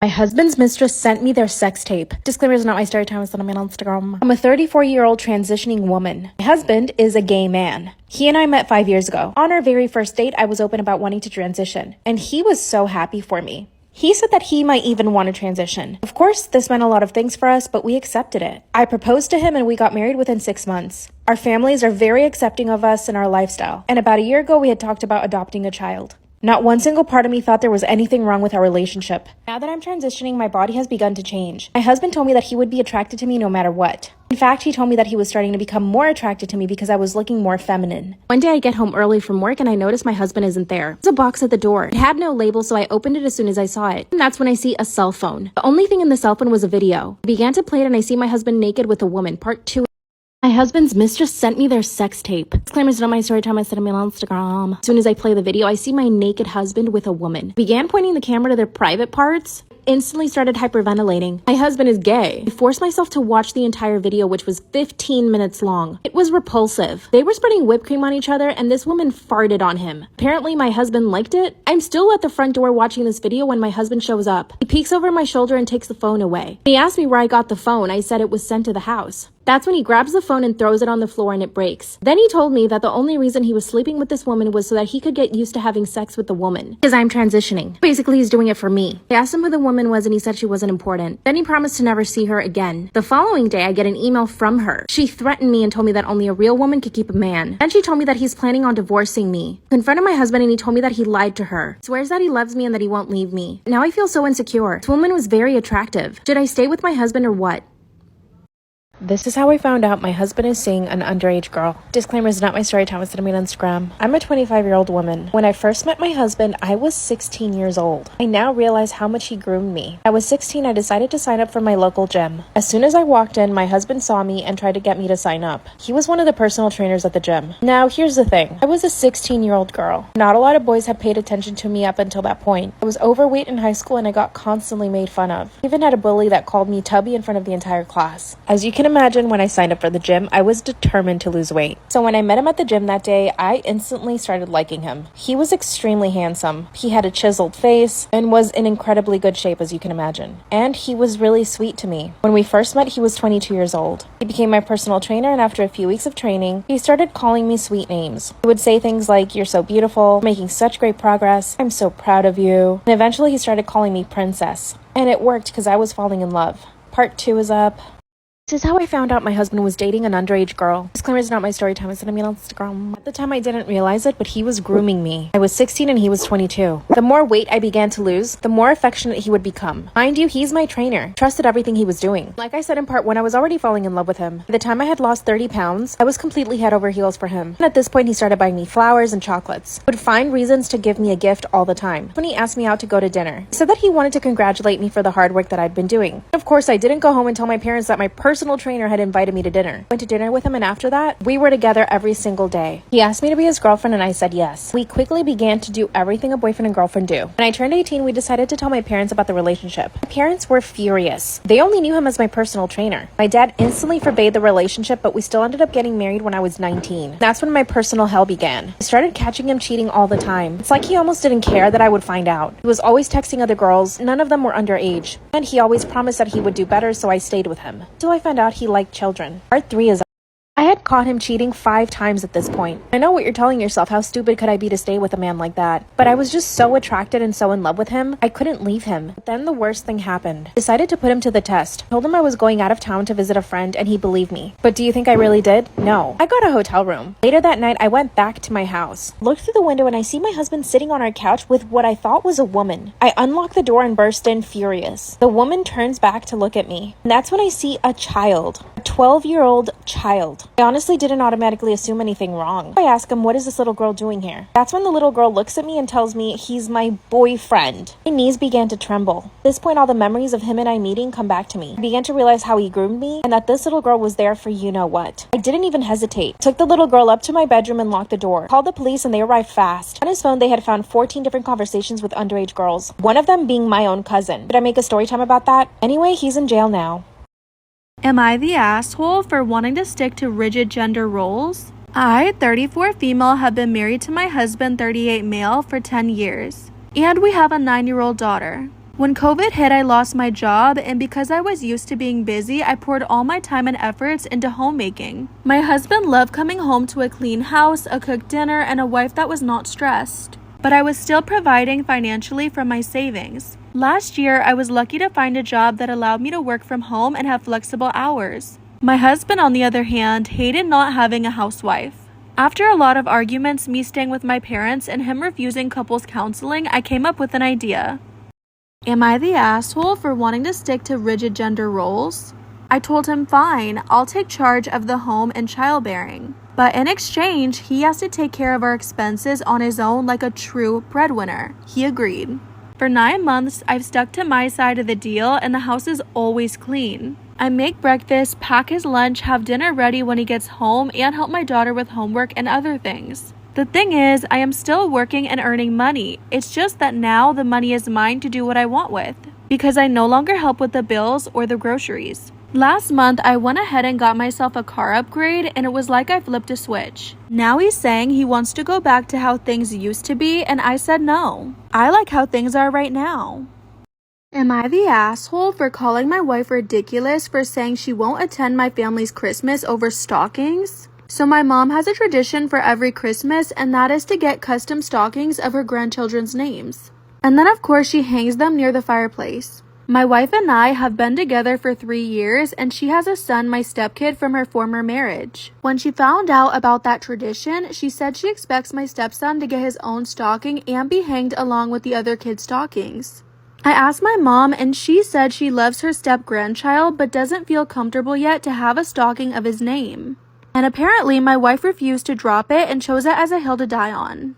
My husband's mistress sent me their sex tape. Disclaimer is not my story time, it's not on Instagram. I'm a 34-year-old transitioning woman. My husband is a gay man. He and I met 5 years ago. On our very first date, I was open about wanting to transition, and he was so happy for me. He said that he might even want to transition. Of course, this meant a lot of things for us, but we accepted it. I proposed to him and we got married within 6 months. Our families are very accepting of us and our lifestyle. And about a year ago, we had talked about adopting a child. Not one single part of me thought there was anything wrong with our relationship. Now that I'm transitioning, my body has begun to change. My husband told me that he would be attracted to me no matter what. In fact, he told me that he was starting to become more attracted to me because I was looking more feminine. One day I get home early from work and I notice my husband isn't there. There's a box at the door. It had no label, so I opened it as soon as I saw it. And that's when I see a cell phone. The only thing in the cell phone was a video. I began to play it and I see my husband naked with a woman. Part 2. My husband's mistress sent me their sex tape. Disclaimer is not my story time, I said it on Instagram. As soon as I play the video, I see my naked husband with a woman. Began pointing the camera to their private parts. Instantly started hyperventilating. My husband is gay. I forced myself to watch the entire video, which was 15 minutes long. It was repulsive. They were spreading whipped cream on each other and this woman farted on him. Apparently my husband liked it. I'm still at the front door watching this video when my husband shows up. He peeks over my shoulder and takes the phone away. He asked me where I got the phone. I said it was sent to the house. That's when he grabs the phone and throws it on the floor and it breaks. Then he told me that the only reason he was sleeping with this woman was so that he could get used to having sex with the woman. Because I'm transitioning. Basically, he's doing it for me. I asked him who the woman was and he said she wasn't important. Then he promised to never see her again. The following day, I get an email from her. She threatened me and told me that only a real woman could keep a man. Then she told me that he's planning on divorcing me. I confronted my husband and he told me that he lied to her. Swears that he loves me and that he won't leave me. Now I feel so insecure. This woman was very attractive. Should I stay with my husband or what? This is how I found out my husband is seeing an underage girl. Disclaimer is not my story time, it's on Instagram. I'm a 25-year-old woman. When I first met my husband, I was 16 years old. I now realize how much he groomed me. I was 16, I decided to sign up for my local gym. As soon as I walked in, my husband saw me and tried to get me to sign up. He was one of the personal trainers at the gym. Now, here's the thing. I was a 16-year-old girl. Not a lot of boys had paid attention to me up until that point. I was overweight in high school and I got constantly made fun of. I even had a bully that called me tubby in front of the entire class. As you can imagine, when I signed up for the gym, I was determined to lose weight. So when I met him at the gym that day, I instantly started liking him. He was extremely handsome. He had a chiseled face and was in incredibly good shape, as you can imagine. And he was really sweet to me. When we first met, he was 22 years old. He became my personal trainer, and after a few weeks of training, he started calling me sweet names. He would say things like, "You're so beautiful, making such great progress, I'm so proud of you." And eventually he started calling me princess. And it worked because I was falling in love. Part 2 is up. This is how I found out my husband was dating an underage girl. Disclaimer is not my story time, it's on Instagram. At the time I didn't realize it, but he was grooming me. I was 16 and he was 22. The more weight I began to lose, the more affectionate he would become. Mind you, he's my trainer. Trusted everything he was doing. Like I said in part 1, I was already falling in love with him. By the time I had lost 30 pounds, I was completely head over heels for him. And at this point, he started buying me flowers and chocolates. He would find reasons to give me a gift all the time. When he asked me out to go to dinner, he said that he wanted to congratulate me for the hard work that I'd been doing. Of course, I didn't go home and tell my parents that my personal trainer had invited me to dinner. Went to dinner with him, and after that, we were together every single day. He asked me to be his girlfriend and I said yes. We quickly began to do everything a boyfriend and girlfriend do. When I turned 18, we decided to tell my parents about the relationship. My parents were furious. They only knew him as my personal trainer. My dad instantly forbade the relationship, but we still ended up getting married when I was 19. That's when my personal hell began. I started catching him cheating all the time. It's like he almost didn't care that I would find out. He was always texting other girls. None of them were underage. And he always promised that he would do better, so I stayed with him. Until I found out he liked children. Part 3 is I had caught him cheating 5 times at this point. I know what you're telling yourself, how stupid could I be to stay with a man like that? But I was just so attracted and so in love with him, I couldn't leave him. But then the worst thing happened. Decided to put him to the test. Told him I was going out of town to visit a friend and he believed me. But do you think I really did? No. I got a hotel room. Later that night, I went back to my house. Looked through the window and I see my husband sitting on our couch with what I thought was a woman. I unlocked the door and burst in furious. The woman turns back to look at me. And that's when I see a child. A 12-year-old child. I honestly didn't automatically assume anything wrong. I ask him, "What is this little girl doing here?" That's when the little girl looks at me and tells me he's my boyfriend. My knees began to tremble. At this point, all the memories of him and I meeting come back to me. I began to realize how he groomed me and that this little girl was there for you know what. I didn't even hesitate. Took the little girl up to my bedroom and locked the door. Called the police and they arrived fast. On his phone, they had found 14 different conversations with underage girls. One of them being my own cousin. Did I make a story time about that? Anyway, he's in jail now. Am I the asshole for wanting to stick to rigid gender roles? I, 34 female, have been married to my husband, 38 male, for 10 years. And we have a 9-year-old daughter. When COVID hit, I lost my job, and because I was used to being busy, I poured all my time and efforts into homemaking. My husband loved coming home to a clean house, a cooked dinner, and a wife that was not stressed. But I was still providing financially from my savings. Last year, I was lucky to find a job that allowed me to work from home and have flexible hours. My husband, on the other hand, hated not having a housewife. After a lot of arguments, me staying with my parents, and him refusing couples counseling, I came up with an idea. Am I the asshole for wanting to stick to rigid gender roles? I told him fine, I'll take charge of the home and childbearing. But in exchange, he has to take care of our expenses on his own like a true breadwinner. He agreed. For 9 months, I've stuck to my side of the deal, and the house is always clean. I make breakfast, pack his lunch, have dinner ready when he gets home, and help my daughter with homework and other things. The thing is, I am still working and earning money. It's just that now the money is mine to do what I want with, because I no longer help with the bills or the groceries. Last month, I went ahead and got myself a car upgrade, and it was like I flipped a switch. Now he's saying he wants to go back to how things used to be, and I said no. I like how things are right now. Am I the asshole for calling my wife ridiculous for saying she won't attend my family's Christmas over stockings? So my mom has a tradition for every Christmas, and that is to get custom stockings of her grandchildren's names. And then of course she hangs them near the fireplace. My wife and I have been together for 3 years, and she has a son, my stepkid, from her former marriage. When she found out about that tradition, she said she expects my stepson to get his own stocking and be hanged along with the other kids' stockings. I asked my mom, and she said she loves her step-grandchild but doesn't feel comfortable yet to have a stocking of his name. And apparently my wife refused to drop it and chose it as a hill to die on.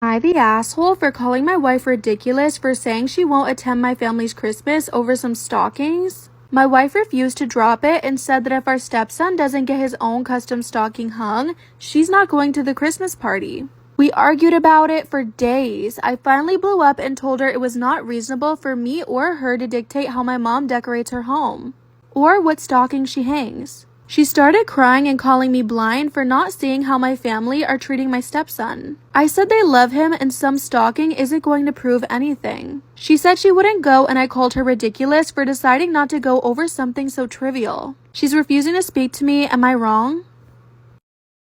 Am I the asshole for calling my wife ridiculous for saying she won't attend my family's Christmas over some stockings? My wife refused to drop it and said that if our stepson doesn't get his own custom stocking hung, she's not going to the Christmas party. We argued about it for days. I finally blew up and told her it was not reasonable for me or her to dictate how my mom decorates her home, or what stocking she hangs. She started crying and calling me blind for not seeing how my family are treating my stepson. I said they love him and some stocking isn't going to prove anything. She said she wouldn't go, and I called her ridiculous for deciding not to go over something so trivial. She's refusing to speak to me. Am I wrong?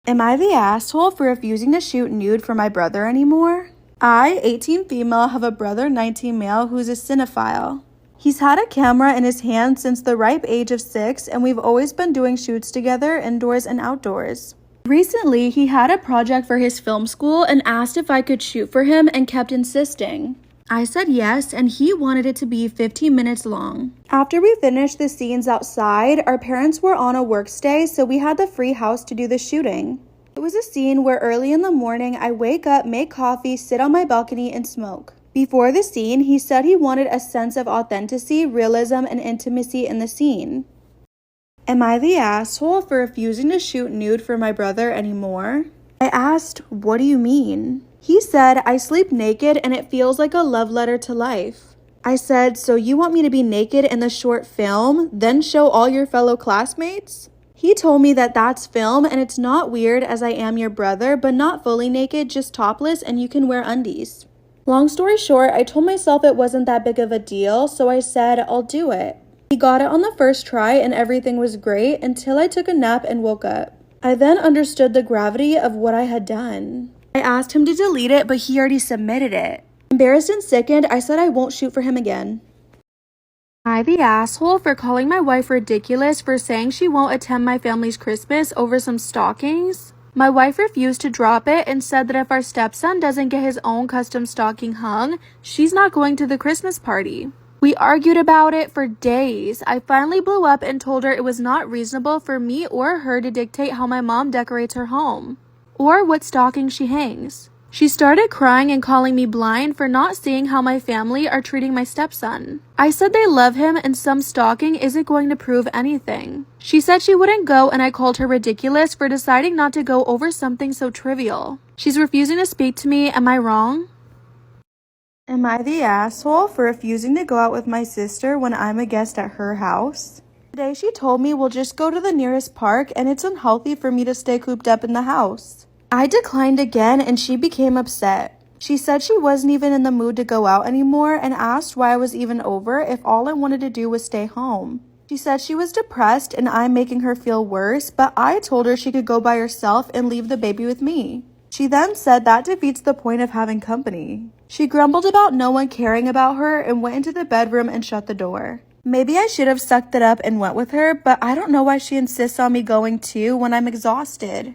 Am I the asshole for refusing to shoot nude for my brother anymore? I, 18 female, have a brother, 19 male, who's a cinephile. He's had a camera in his hand since the ripe age of 6, and we've always been doing shoots together, indoors and outdoors. Recently, he had a project for his film school and asked if I could shoot for him and kept insisting. I said yes, and he wanted it to be 15 minutes long. After we finished the scenes outside, our parents were on a work stay, so we had the free house to do the shooting. It was a scene where early in the morning I wake up, make coffee, sit on my balcony, and smoke. Before the scene, he said he wanted a sense of authenticity, realism, and intimacy in the scene. Am I the asshole for refusing to shoot nude for my brother anymore? I asked, what do you mean? He said, I sleep naked and it feels like a love letter to life. I said, so you want me to be naked in the short film, then show all your fellow classmates? He told me that that's film and it's not weird as I am your brother, but not fully naked, just topless, and you can wear undies. Long story short, I told myself it wasn't that big of a deal, so I said, I'll do it. He got it on the first try and everything was great until I took a nap and woke up. I then understood the gravity of what I had done. I asked him to delete it, but he already submitted it. Embarrassed and sickened, I said I won't shoot for him again. Am I the asshole for calling my wife ridiculous for saying she won't attend my family's Christmas over some stockings? My wife refused to drop it and said that if our stepson doesn't get his own custom stocking hung, she's not going to the Christmas party. We argued about it for days. I finally blew up and told her it was not reasonable for me or her to dictate how my mom decorates her home, or what stocking she hangs. She started crying and calling me blind for not seeing how my family are treating my stepson. I said they love him and some stocking isn't going to prove anything. She said she wouldn't go, and I called her ridiculous for deciding not to go over something so trivial. She's refusing to speak to me. Am I wrong? Am I the asshole for refusing to go out with my sister when I'm a guest at her house? Today she told me we'll just go to the nearest park and it's unhealthy for me to stay cooped up in the house. I declined again and she became upset. She said she wasn't even in the mood to go out anymore and asked why I was even over if all I wanted to do was stay home. She said she was depressed and I'm making her feel worse, but I told her she could go by herself and leave the baby with me. She then said that defeats the point of having company. She grumbled about no one caring about her and went into the bedroom and shut the door. Maybe I should have sucked it up and went with her, but I don't know why she insists on me going too when I'm exhausted.